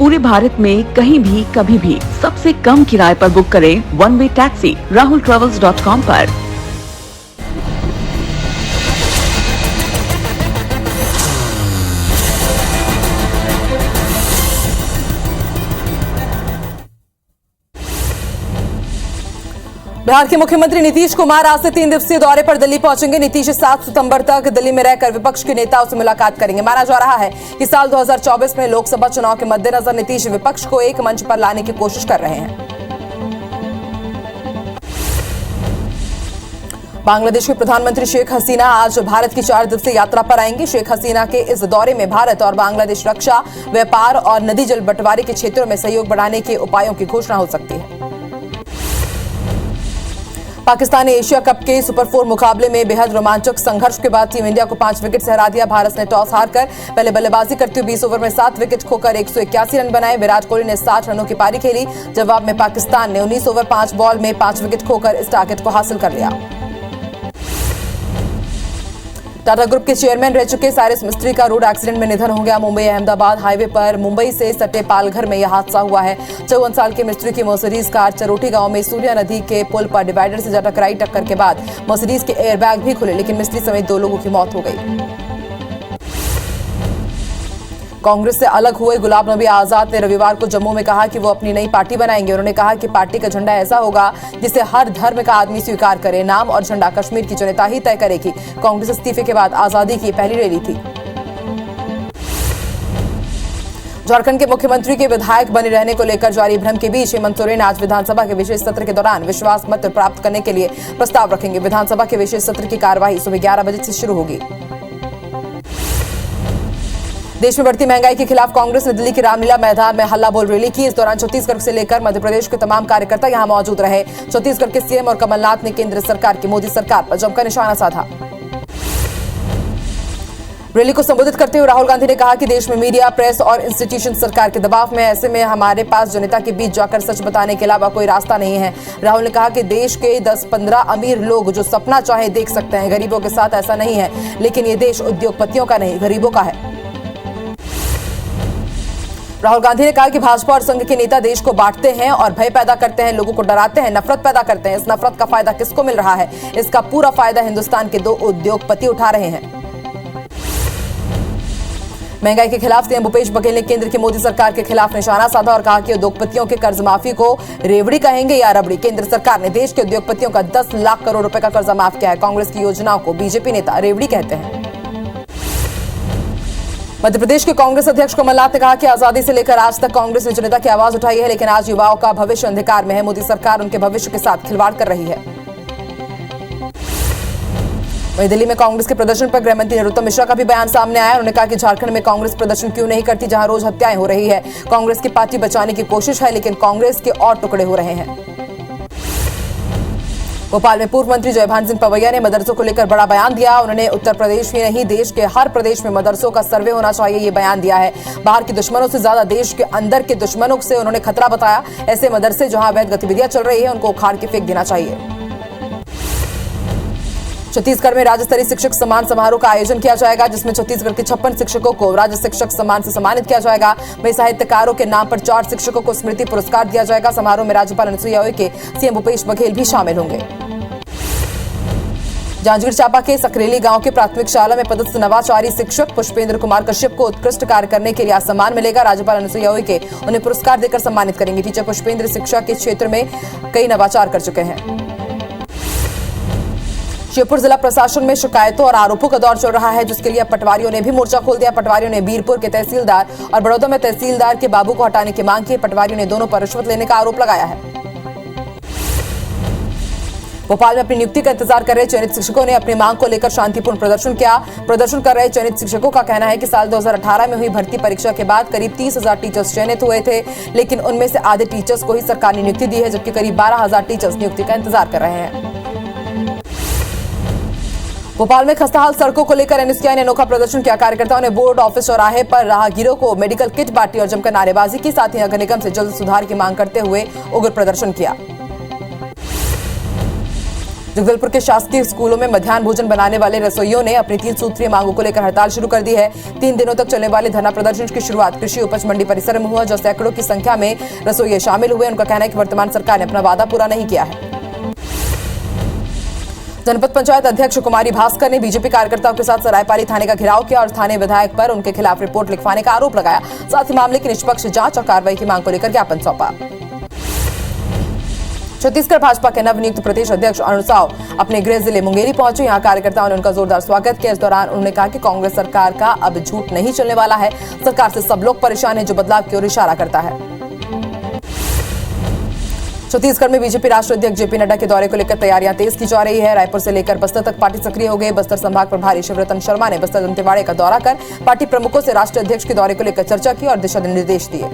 पूरे भारत में कहीं भी कभी भी सबसे कम किराए पर बुक करें वन वे टैक्सी rahultravels.com पर। बिहार के मुख्यमंत्री नीतीश कुमार आज से 3 दिवसीय दौरे पर दिल्ली पहुंचेंगे। नीतीश 7 सितंबर तक दिल्ली में रहकर विपक्ष के नेताओं से मुलाकात करेंगे। माना जा रहा है कि साल 2024 में लोकसभा चुनाव के मद्देनजर नीतीश विपक्ष को एक मंच पर लाने की कोशिश कर रहे हैं। बांग्लादेश के प्रधानमंत्री शेख हसीना आज भारत की 4 दिवसीय यात्रा पर आएंगे। शेख हसीना के इस दौरे में भारत और बांग्लादेश रक्षा, व्यापार और नदी जल बंटवारे के क्षेत्रों में सहयोग बढ़ाने के उपायों की घोषणा हो सकती है। पाकिस्तान ने एशिया कप के सुपर 4 मुकाबले में बेहद रोमांचक संघर्ष के बाद टीम इंडिया को 5 विकेट से हरा दिया। भारत ने टॉस हारकर पहले बल्लेबाजी करते हुए 20 ओवर में 7 विकेट खोकर 181 रन बनाए। विराट कोहली ने 60 रनों की पारी खेली। जवाब में पाकिस्तान ने 19 ओवर 5 बॉल में 5 विकेट खोकर इस टारगेट को हासिल कर लिया। टाटा ग्रुप के चेयरमैन रह चुके साइरस मिस्त्री का रोड एक्सीडेंट में निधन हो गया। मुंबई अहमदाबाद हाईवे पर मुंबई से सटे पालघर में यह हादसा हुआ है। 54 साल के मिस्त्री की मर्सिडीज कार चरोटी गांव में सूर्या नदी के पुल पर डिवाइडर से जा टकराई। टक्कर के बाद मर्सिडीज के एयरबैग भी खुले, लेकिन मिस्त्री समेत 2 लोगों की मौत हो गई। कांग्रेस से अलग हुए गुलाम नबी आजाद ने रविवार को जम्मू में कहा कि वो अपनी नई पार्टी बनाएंगे। उन्होंने कहा कि पार्टी का झंडा ऐसा होगा जिसे हर धर्म का आदमी स्वीकार करे। नाम और झंडा कश्मीर की जनता ही तय करेगी। कांग्रेस इस्तीफे के बाद आजादी की पहली रैली थी। झारखंड के मुख्यमंत्री के विधायक बने रहने को लेकर जारी भ्रम के बीच हेमंत सोरेन आज विधानसभा के विशेष सत्र के दौरान विश्वास मत प्राप्त करने के लिए प्रस्ताव रखेंगे। विधानसभा के विशेष सत्र की कार्यवाही सुबह 11 बजे से शुरू होगी। देश में बढ़ती महंगाई के खिलाफ कांग्रेस ने दिल्ली के रामलीला मैदान में हल्ला बोल रैली की। इस दौरान छत्तीसगढ़ से लेकर मध्य प्रदेश के तमाम कार्यकर्ता यहां मौजूद रहे। छत्तीसगढ़ के सीएम और कमलनाथ ने केंद्र सरकार की मोदी सरकार पर जमकर निशाना साधा। रैली को संबोधित करते हुए राहुल गांधी ने कहा कि देश में मीडिया, प्रेस और इंस्टीट्यूशन सरकार के दबाव में, ऐसे में हमारे पास जनता के बीच जाकर सच बताने के अलावा कोई रास्ता नहीं है। राहुल ने कहा कि देश के 10-15 अमीर लोग जो सपना चाहे देख सकते हैं, गरीबों के साथ ऐसा नहीं है। लेकिन ये देश उद्योगपतियों का नहीं, गरीबों का है। राहुल गांधी ने कहा कि भाजपा और संघ के नेता देश को बांटते हैं और भय पैदा करते हैं, लोगों को डराते हैं, नफरत पैदा करते हैं। इस नफरत का फायदा किसको मिल रहा है? इसका पूरा फायदा हिंदुस्तान के 2 उद्योगपति उठा रहे हैं। महंगाई के खिलाफ सीएम भूपेश बघेल ने केंद्र की मोदी सरकार के खिलाफ निशाना साधा और कहा कि उद्योगपतियों के कर्ज माफी को रेवड़ी कहेंगे या रबड़ी। केंद्र सरकार ने देश के उद्योगपतियों का 10 लाख करोड़ रुपए का कर्जा माफ किया है। कांग्रेस की योजनाओं को बीजेपी नेता रेवड़ी कहते हैं। मध्य प्रदेश के कांग्रेस अध्यक्ष कमलनाथ ने कहा कि आजादी से लेकर आज तक कांग्रेस ने जनता की आवाज उठाई है, लेकिन आज युवाओं का भविष्य अंधकार में है। मोदी सरकार उनके भविष्य के साथ खिलवाड़ कर रही है। वहीं दिल्ली में कांग्रेस के प्रदर्शन पर गृह मंत्री नरोत्तम मिश्रा का भी बयान सामने आया। उन्होंने कहा कि झारखंड में कांग्रेस प्रदर्शन क्यों नहीं करती, जहां रोज हत्याएं हो रही है। कांग्रेस की पार्टी बचाने की कोशिश है, लेकिन कांग्रेस के और टुकड़े हो रहे हैं। भोपाल में पूर्व मंत्री जयभान सिंह पवैया ने मदरसों को लेकर बड़ा बयान दिया। उन्होंने उत्तर प्रदेश ही नहीं, देश के हर प्रदेश में मदरसों का सर्वे होना चाहिए, ये बयान दिया है। बाहर के दुश्मनों से ज्यादा देश के अंदर के दुश्मनों से उन्होंने खतरा बताया। ऐसे मदरसे जहां अवैध गतिविधियां चल रही है, उनको उखाड़ के फेंक देना चाहिए। छत्तीसगढ़ में राज्य स्तरीय शिक्षक सम्मान समारोह का आयोजन किया जाएगा, जिसमें छत्तीसगढ़ के 56 शिक्षकों को राज्य शिक्षक सम्मान से सम्मानित किया जाएगा। वहीं साहित्यकारों के नाम पर 4 शिक्षकों को स्मृति पुरस्कार दिया जाएगा। समारोह में राज्यपाल अनुसुईया उइके, सीएम भूपेश बघेल भी शामिल होंगे। जांजगीर चांपा के सकरेली गांव के प्राथमिक शाला में पदस्थ नवाचारी शिक्षक पुष्पेंद्र कुमार कश्यप को उत्कृष्ट कार्य करने के लिए आज सम्मान मिलेगा। राज्यपाल अनुसुईया उइके उन्हें पुरस्कार देकर सम्मानित करेंगे। टीचर पुष्पेंद्र शिक्षा के क्षेत्र में कई नवाचार कर चुके हैं। श्योपुर जिला प्रशासन में शिकायतों और आरोपों का दौर चल रहा है, जिसके लिए अब पटवारियों ने भी मोर्चा खोल दिया। पटवारियों ने बीरपुर के तहसीलदार और बड़ौदा में तहसीलदार के बाबू को हटाने की मांग की। पटवारियों ने दोनों पर रिश्वत लेने का आरोप लगाया है। भोपाल में अपनी नियुक्ति का इंतजार कर रहे चयनित शिक्षकों ने अपनी मांग को लेकर शांतिपूर्ण प्रदर्शन किया। प्रदर्शन कर रहे चयनित शिक्षकों का कहना है कि साल 2018 में हुई भर्ती परीक्षा के बाद करीब 30,000 टीचर्स चयनित हुए थे, लेकिन उनमें से आधे टीचर्स को ही सरकार ने नियुक्ति दी है, जबकि करीब 12,000 टीचर्स नियुक्ति का इंतजार कर रहे हैं। भोपाल में खस्ताहाल सड़कों को लेकर एनएसयूआई ने अनोखा प्रदर्शन किया। कार्यकर्ताओं ने बोर्ड ऑफिस चौराहे पर राहगीरों को मेडिकल किट बांटी और जमकर नारेबाजी की। साथ ही नगर निगम से जल्द सुधार की मांग करते हुए उग्र प्रदर्शन किया। जगदलपुर के शासकीय स्कूलों में मध्याह्न भोजन बनाने वाले रसोइयों ने अपनी 3 सूत्रीय मांगों को लेकर हड़ताल शुरू कर दी है। 3 दिनों तक चलने वाले धरना प्रदर्शन की शुरुआत कृषि उपज मंडी परिसर में हुआ, जो सैकड़ों की संख्या में रसोइये शामिल हुए। उनका कहना है कि वर्तमान सरकार ने अपना वादा पूरा नहीं किया है। जनपद पंचायत अध्यक्ष कुमारी भास्कर ने बीजेपी कार्यकर्ताओं के साथ सरायपाली थाने का घेराव किया और स्थानीय विधायक पर उनके खिलाफ रिपोर्ट लिखवाने का आरोप लगाया। साथ ही मामले की निष्पक्ष जांच और कार्रवाई की मांग को लेकर ज्ञापन सौंपा। छत्तीसगढ़ भाजपा के नवनियुक्त प्रदेश अध्यक्ष अरुण साव अपने गृह जिले मुंगेरी पहुंचे। यहां कार्यकर्ताओं ने उनका जोरदार स्वागत किया। इस दौरान उन्होंने कहा कि कांग्रेस सरकार का अब झूठ नहीं चलने वाला है। सरकार से सब लोग परेशान हैं, जो बदलाव की ओर इशारा करता है। छत्तीसगढ़ में बीजेपी राष्ट्रीय अध्यक्ष जेपी नड्डा के दौरे को लेकर तैयारियां तेज की जा रही है। रायपुर से लेकर बस्तर तक पार्टी सक्रिय हो गई। बस्तर संभाग प्रभारी शिवरतन शर्मा ने बस्तर दंतेवाड़े का दौरा कर पार्टी प्रमुखों से राष्ट्रीय अध्यक्ष के दौरे को लेकर चर्चा की और दिशा निर्देश दिए।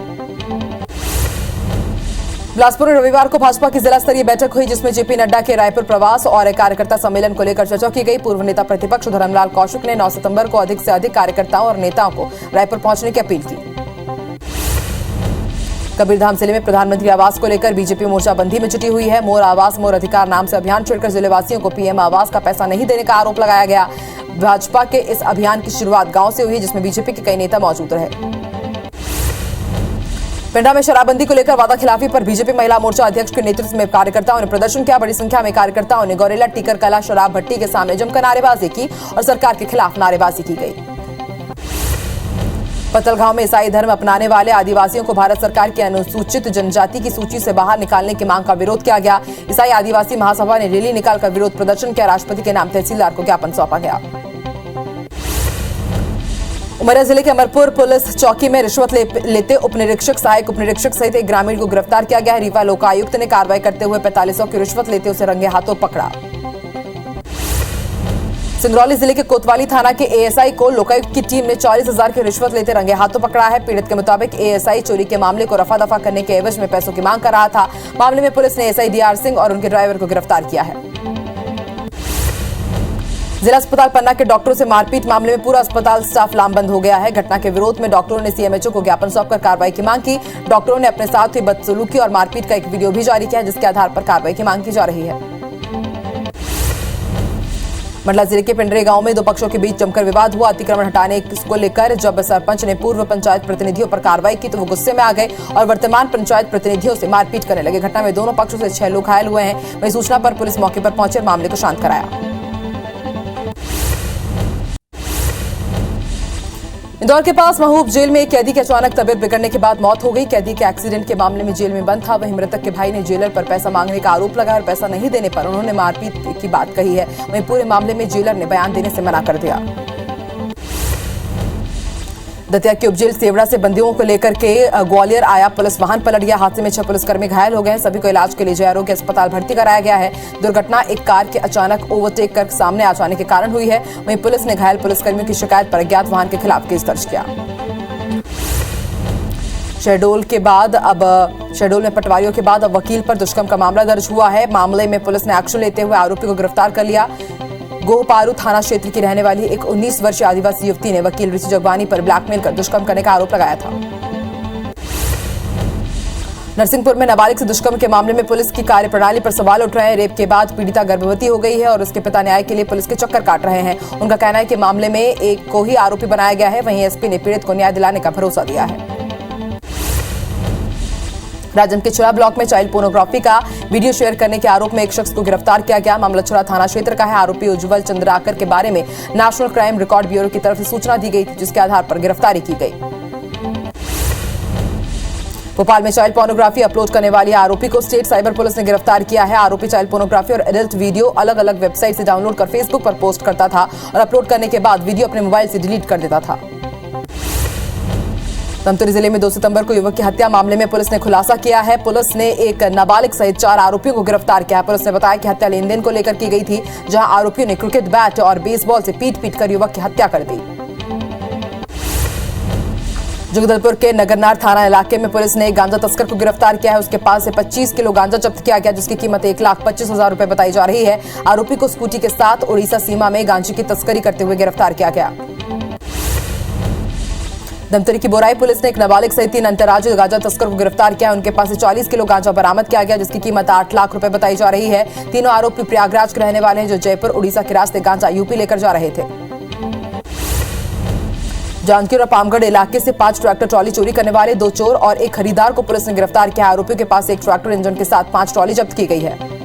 बिलासपुर में रविवार को भाजपा की जिला स्तरीय बैठक हुई, जिसमें जेपी नड्डा के रायपुर प्रवास और कार्यकर्ता सम्मेलन को लेकर चर्चा की गई। पूर्व नेता प्रतिपक्ष धर्मलाल कौशिक ने 9 सितंबर को अधिक से अधिक कार्यकर्ताओं और नेताओं को रायपुर पहुंचने की अपील की। कबीरधाम जिले में प्रधानमंत्री आवास को लेकर बीजेपी मोर्चाबंदी में जुटी हुई है। मोर आवास मोर अधिकार नाम से अभियान छेड़कर जिलेवासियों को पीएम आवास का पैसा नहीं देने का आरोप लगाया गया। भाजपा के इस अभियान की शुरुआत गांव से हुई, जिसमें बीजेपी के कई नेता मौजूद रहे। पिंडा में शराबबंदी को लेकर वादा खिलाफी पर बीजेपी महिला मोर्चा अध्यक्ष के नेतृत्व में कार्यकर्ताओं ने प्रदर्शन किया। बड़ी संख्या में कार्यकर्ताओं ने गौरेला टीकर कला शराब भट्टी के सामने जमकर नारेबाजी की और सरकार के खिलाफ नारेबाजी की गई। पतलगांव में ईसाई धर्म अपनाने वाले आदिवासियों को भारत सरकार की अनुसूचित जनजाति की सूची से बाहर निकालने की मांग का विरोध किया गया। ईसाई आदिवासी महासभा ने रैली निकालकर विरोध प्रदर्शन किया। राष्ट्रपति के नाम तहसीलदार को ज्ञापन सौंपा गया। उमरिया जिले के अमरपुर पुलिस चौकी में रिश्वत लेते उप निरीक्षक सहायक उप निरीक्षक सहित एक ग्रामीण को गिरफ्तार किया गया है। रीवा लोकायुक्त ने कार्रवाई करते हुए 4500 की रिश्वत लेते उसे रंगे हाथों पकड़ा। सिंगरौली जिले के कोतवाली थाना के एएसआई को लोकायुक्त की टीम ने 40,000 की रिश्वत लेते रंगे हाथों पकड़ा है। पीड़ित के मुताबिक एएसआई चोरी के मामले को रफा दफा करने के एवज में पैसों की मांग कर रहा था। मामले में पुलिस ने एएसआई डीआर सिंह और उनके ड्राइवर को गिरफ्तार किया है। जिला अस्पताल पन्ना के डॉक्टरों से मारपीट मामले में पूरा अस्पताल स्टाफ लामबंद हो गया है। घटना के विरोध में डॉक्टरों ने सीएमएचओ को ज्ञापन सौंपकर कार्रवाई की मांग की। डॉक्टरों ने अपने साथ हुई बदसलूकी और मारपीट का एक वीडियो भी जारी किया, जिसके आधार पर कार्रवाई की मांग की जा रही है। मंडला जिले के पिंडरे गांव में 2 पक्षों के बीच जमकर विवाद हुआ। अतिक्रमण हटाने को लेकर जब सरपंच ने पूर्व पंचायत प्रतिनिधियों पर कार्रवाई की तो वो गुस्से में आ गए और वर्तमान पंचायत प्रतिनिधियों से मारपीट करने लगे। घटना में दोनों पक्षों से 6 लोग घायल हुए हैं। वहीं सूचना पर पुलिस मौके पर पहुंचे और मामले को शांत कराया। इंदौर के पास महूब जेल में एक कैदी की अचानक तबीयत बिगड़ने के बाद मौत हो गई। कैदी के एक्सीडेंट के मामले में जेल में बंद था। वहीं मृतक के भाई ने जेलर पर पैसा मांगने का आरोप लगाया और पैसा नहीं देने पर उन्होंने मारपीट की बात कही है। वहीं पूरे मामले में जेलर ने बयान देने से मना कर दिया। दतिया के उपजेल सेवड़ा से बंदियों को लेकर के ग्वालियर आया पुलिस वाहन पलट गया। हादसे में 6 पुलिसकर्मी घायल हो गए हैं। सभी को इलाज के लिए जय आरोग्य अस्पताल भर्ती कराया गया है। दुर्घटना एक कार के अचानक ओवरटेक कर सामने आ जाने के कारण हुई है। वहीं पुलिस ने घायल पुलिसकर्मियों की शिकायत पर अज्ञात वाहन के खिलाफ केस दर्ज किया। शहडोल में पटवारियों के बाद अब वकील पर दुष्कर्म का मामला दर्ज हुआ है। मामले में पुलिस ने एक्शन लेते हुए आरोपी को गिरफ्तार कर लिया। गोहपारू थाना क्षेत्र की रहने वाली एक 19 वर्षीय आदिवासी युवती ने वकील ऋषि जगवानी पर ब्लैकमेल कर दुष्कर्म करने का आरोप लगाया था। नरसिंहपुर में नाबालिग से दुष्कर्म के मामले में पुलिस की कार्यप्रणाली पर सवाल उठ रहे हैं। रेप के बाद पीड़िता गर्भवती हो गई है और उसके पिता न्याय के लिए पुलिस के चक्कर काट रहे हैं। उनका कहना है कि मामले में एक को ही आरोपी बनाया गया है। वहीं एसपी ने पीड़ित को न्याय दिलाने का भरोसा दिया है। राजन के चुरा ब्लॉक में चाइल्ड पोर्नोग्राफी का वीडियो शेयर करने के आरोप में एक शख्स को गिरफ्तार किया गया। मामला चुरा थाना क्षेत्र का है। आरोपी उज्जवल चंद्राकर के बारे में नेशनल क्राइम रिकॉर्ड ब्यूरो की तरफ से सूचना दी गई थी, जिसके आधार पर गिरफ्तारी की गई। भोपाल में चाइल्ड पोर्नोग्राफी अपलोड करने वाली आरोपी को स्टेट साइबर पुलिस ने गिरफ्तार किया है। आरोपी चाइल्ड पोर्नोग्राफी और एडल्ट वीडियो अलग अलग वेबसाइट से डाउनलोड कर फेसबुक पर पोस्ट करता था और अपलोड करने के बाद वीडियो अपने मोबाइल से डिलीट कर देता था। धमतरी जिले में 2 सितंबर को युवक की हत्या मामले में पुलिस ने खुलासा किया है। पुलिस ने एक नाबालिग सहित 4 आरोपियों को गिरफ्तार किया। पुलिस ने बताया कि हत्या लेनदेन को लेकर की गई थी, जहां आरोपियों ने क्रिकेट बैट और बेसबॉल से पीट कर युवक की हत्या कर दी। जगदलपुर के नगरनार थाना इलाके में पुलिस ने एक गांजा तस्कर को गिरफ्तार किया है। उसके पास से 25 किलो गांजा जब्त किया गया, जिसकी कीमत 1,25,000 रुपए बताई जा रही है। आरोपी को स्कूटी के साथ उड़ीसा सीमा में गांजे की तस्करी करते हुए गिरफ्तार किया गया। धमतरी की बोराई पुलिस ने एक नाबालिग सहित 3 अंतर्राज्यीय गांजा तस्कर को गिरफ्तार किया। उनके पास से 40 किलो गांजा बरामद किया गया, जिसकी कीमत 8 लाख रुपए बताई जा रही है। तीनों आरोपी प्रयागराज के रहने वाले हैं, जो जयपुर उड़ीसा के रास्ते गांजा यूपी लेकर जा रहे थे। जांजगीर और पामगढ़ इलाके से 5 ट्रैक्टर ट्रॉली चोरी करने वाले 2 चोर और एक खरीदार को पुलिस ने गिरफ्तार किया। आरोपियों के पास एक ट्रैक्टर इंजन के साथ 5 ट्रॉली जब्त की गई है।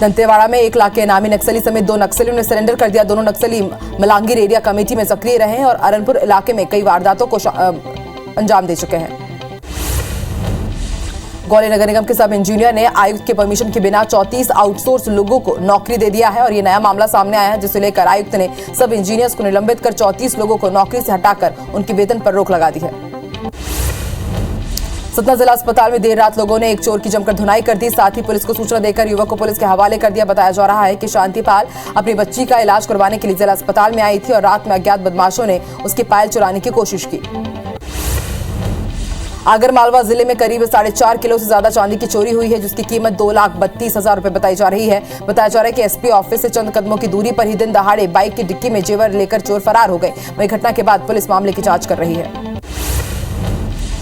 दंतेवाड़ा में 1 लाख के इनामी नक्सली समेत 2 नक्सलियों ने सरेंडर कर दिया। दोनों नक्सली मलांगीर एरिया कमेटी में सक्रिय रहे हैं और अरनपुर इलाके में कई वारदातों को अंजाम दे चुके हैं। ग्वालियर नगर निगम के सब इंजीनियर ने आयुक्त के परमिशन के बिना 34 आउटसोर्स लोगों को नौकरी दे दिया है और ये नया मामला सामने आया है, जिसे लेकर आयुक्त ने सब इंजीनियर्स को निलंबित कर 34 लोगों को नौकरी से हटाकर उनके वेतन पर रोक लगा दी है। सतना जिला अस्पताल में देर रात लोगों ने एक चोर की जमकर धुनाई कर दी। साथ ही पुलिस को सूचना देकर युवक को पुलिस के हवाले कर दिया। बताया जा रहा है कि शांतिपाल अपनी बच्ची का इलाज करवाने के लिए जिला अस्पताल में आई थी और रात में अज्ञात बदमाशों ने उसकी पायल चुराने की कोशिश की। आगरमालवा जिले में करीब 4.5 किलो से ज्यादा चांदी की चोरी हुई है, जिसकी कीमत 2,32,000 रुपए बताई जा रही है। बताया जा रहा है कि एसपी ऑफिस से चंद कदमों की दूरी पर ही दिन दहाड़े बाइक की डिक्की में जेवर लेकर चोर फरार हो गए। वहीं घटना के बाद पुलिस मामले की जांच कर रही है।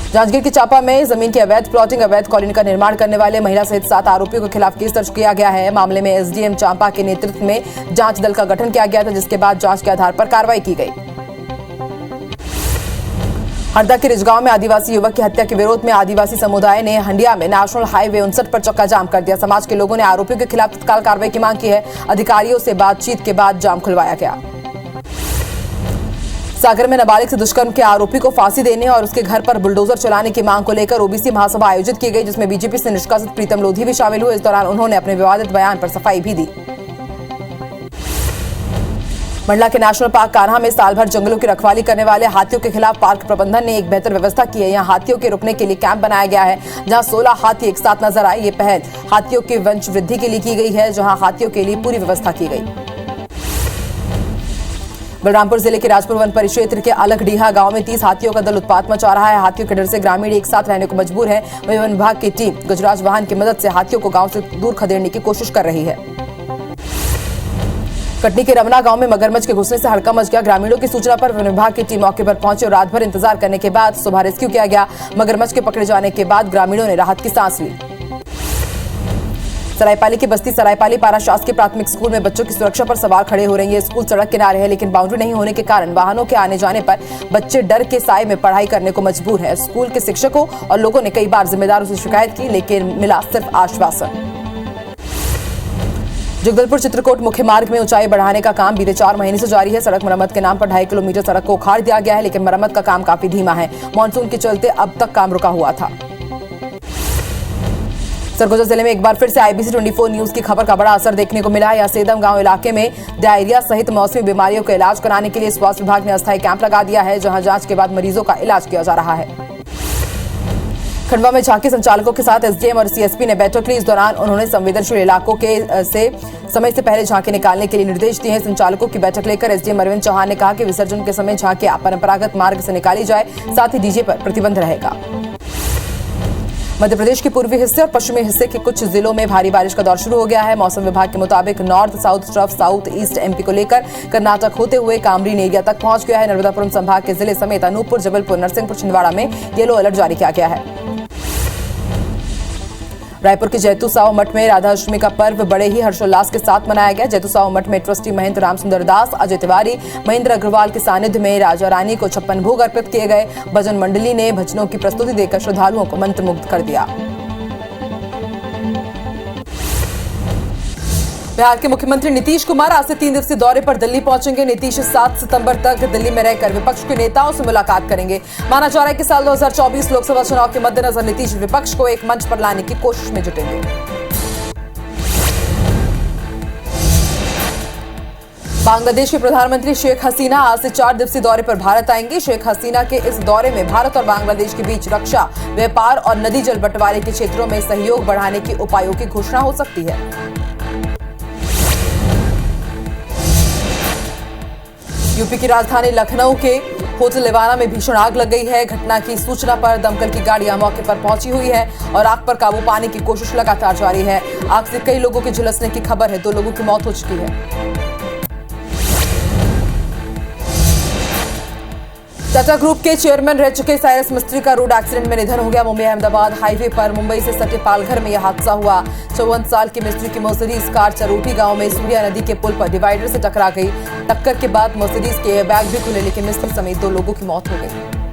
जांजगीर के चापा में जमीन की अवैध प्लॉटिंग, अवैध कॉलोनी का निर्माण करने वाले महिला सहित 7 आरोपियों के खिलाफ केस दर्ज किया गया है। मामले में एसडीएम चांपा के नेतृत्व में जांच दल का गठन किया गया था, जिसके बाद जांच के आधार पर कार्रवाई की गई। हरदा के रिजगांव में आदिवासी युवक की हत्या के विरोध में आदिवासी समुदाय ने हंडिया में नेशनल हाईवे 59 पर चक्का जाम कर दिया। समाज के लोगों ने आरोपियों के खिलाफ तत्काल कार्रवाई की मांग की है। अधिकारियों से बातचीत के बाद जाम खुलवाया गया। सागर में नाबालिग से दुष्कर्म के आरोपी को फांसी देने और उसके घर पर बुलडोजर चलाने की मांग को लेकर ओबीसी महासभा आयोजित की गई, जिसमें बीजेपी से निष्कासित प्रीतम लोधी भी शामिल हुए। इस दौरान उन्होंने अपने विवादित बयान पर सफाई भी दी। मंडला के नेशनल पार्क कान्हा में साल भर जंगलों की रखवाली करने वाले हाथियों के खिलाफ पार्क प्रबंधन ने एक बेहतर व्यवस्था की है। यहाँ हाथियों के रुकने के लिए कैंप बनाया गया है, जहाँ 16 हाथी एक साथ नजर आए। ये पहल हाथियों की वंश वृद्धि के लिए की गई है, जहाँ हाथियों के लिए पूरी व्यवस्था की गई। बलरामपुर जिले के राजपुर वन परिक्षेत्र के अलगडीहा गांव में 30 हाथियों का दल उत्पात मचा रहा है। हाथियों के डर से ग्रामीण एक साथ रहने को मजबूर है। वहीं वन विभाग की टीम गजराज वाहन की मदद से हाथियों को गांव से दूर खदेड़ने की कोशिश कर रही है। कटनी के रमना गांव में मगरमच्छ के घुसने से हड़कंप मच गया। ग्रामीणों की सूचना पर वन विभाग की टीम मौके पर पहुंची और रात भर इंतजार करने के बाद सुबह रेस्क्यू किया गया। मगरमच्छ के पकड़े जाने के बाद ग्रामीणों ने राहत की सांस ली। सरायपाली की बस्ती सरायपाली पारा शासकीय प्राथमिक स्कूल में बच्चों की सुरक्षा पर सवाल खड़े हो रहे हैं। स्कूल सड़क किनारे है, लेकिन बाउंड्री नहीं होने के कारण वाहनों के आने जाने पर बच्चे डर के साए में पढ़ाई करने को मजबूर हैं। स्कूल के शिक्षकों और लोगों ने कई बार जिम्मेदारों से शिकायत की, लेकिन मिला सिर्फ आश्वासन। जगदलपुर चित्रकूट मुख्य मार्ग में ऊंचाई बढ़ाने का काम बीते 4 महीने से जारी है। सड़क मरम्मत के नाम पर 2.5 किलोमीटर सड़क को उखाड़ दिया गया है, लेकिन मरम्मत का काम काफी धीमा है। मानसून के चलते अब तक काम रुका हुआ था। सरगुजा जिले में एक बार फिर से IBC 24 न्यूज की खबर का बड़ा असर देखने को मिला है। यहाँ सेदम गांव इलाके में डायरिया सहित मौसमी बीमारियों का इलाज कराने के लिए स्वास्थ्य विभाग ने अस्थायी कैंप लगा दिया है, जहां जांच के बाद मरीजों का इलाज किया जा रहा है। खंडवा में झांकी संचालकों के साथ एसडीएम और सीएसपी ने बैठक ली। इस दौरान उन्होंने संवेदनशील इलाकों के समय से पहले झांकी निकालने के लिए निर्देश दिए हैं। संचालकों की बैठक लेकर एसडीएम अरविंद चौहान ने कहा कि विसर्जन के समय झांकियां परंपरागत मार्ग से निकाली जाए, साथ ही डीजे पर प्रतिबंध रहेगा। मध्य प्रदेश के पूर्वी हिस्से और पश्चिमी हिस्से के कुछ जिलों में भारी बारिश का दौर शुरू हो गया है। मौसम विभाग के मुताबिक north south trough south east MP को लेकर कर्नाटक होते हुए कामरीन एरिया तक पहुंच गया है। नर्मदापुरम संभाग के जिले समेत अनूपपुर, जबलपुर, नरसिंहपुर, छिंदवाड़ा में येलो अलर्ट जारी किया गया है। रायपुर के जैतू साव मठ में राधाअष्टमी का पर्व बड़े ही हर्षोल्लास के साथ मनाया गया। जैतू साव मठ में ट्रस्टी महंत रामसुंदर दास, अजय तिवारी, महेंद्र अग्रवाल के सानिध्य में राजा रानी को 56 भोग अर्पित किए गए। भजन मंडली ने भजनों की प्रस्तुति देकर श्रद्धालुओं को मंत्रमुग्ध कर दिया। बिहार के मुख्यमंत्री नीतीश कुमार आज से 3 दिवसीय दौरे पर दिल्ली पहुंचेंगे। नीतीश 7 सितंबर तक दिल्ली में रहकर विपक्ष के नेताओं से मुलाकात करेंगे। माना जा रहा है कि साल 2024 लोकसभा चुनाव के मद्देनजर नीतीश विपक्ष को एक मंच पर लाने की कोशिश में जुटेंगे। बांग्लादेश के प्रधानमंत्री शेख हसीना आज से 4 दिवसीय दौरे पर भारत आएंगे। शेख हसीना के इस दौरे में भारत और बांग्लादेश के बीच रक्षा, व्यापार और नदी जल बंटवारे के क्षेत्रों में सहयोग बढ़ाने के उपायों की घोषणा हो सकती है। यूपी की राजधानी लखनऊ के होटल लेवाना में भीषण आग लग गई है। घटना की सूचना पर दमकल की गाड़ियां मौके पर पहुंची हुई है और आग पर काबू पाने की कोशिश लगातार जारी है। आग से कई लोगों के झुलसने की खबर है। 2 लोगों की मौत हो चुकी है। टाटा ग्रुप के चेयरमैन रह चुके साइरस मिस्त्री का रोड एक्सीडेंट में निधन हो गया। मुंबई अहमदाबाद हाईवे पर मुंबई से सटे पालघर में यह हादसा हुआ। 54 साल के मिस्त्री की मर्सिडीज कार चरोटी गांव में सूर्या नदी के पुल पर डिवाइडर से टकरा गई। टक्कर के बाद मर्सिडीज के एयरबैग भी खुले, लेकिन मिस्त्री समेत 2 लोगों की मौत हो गई।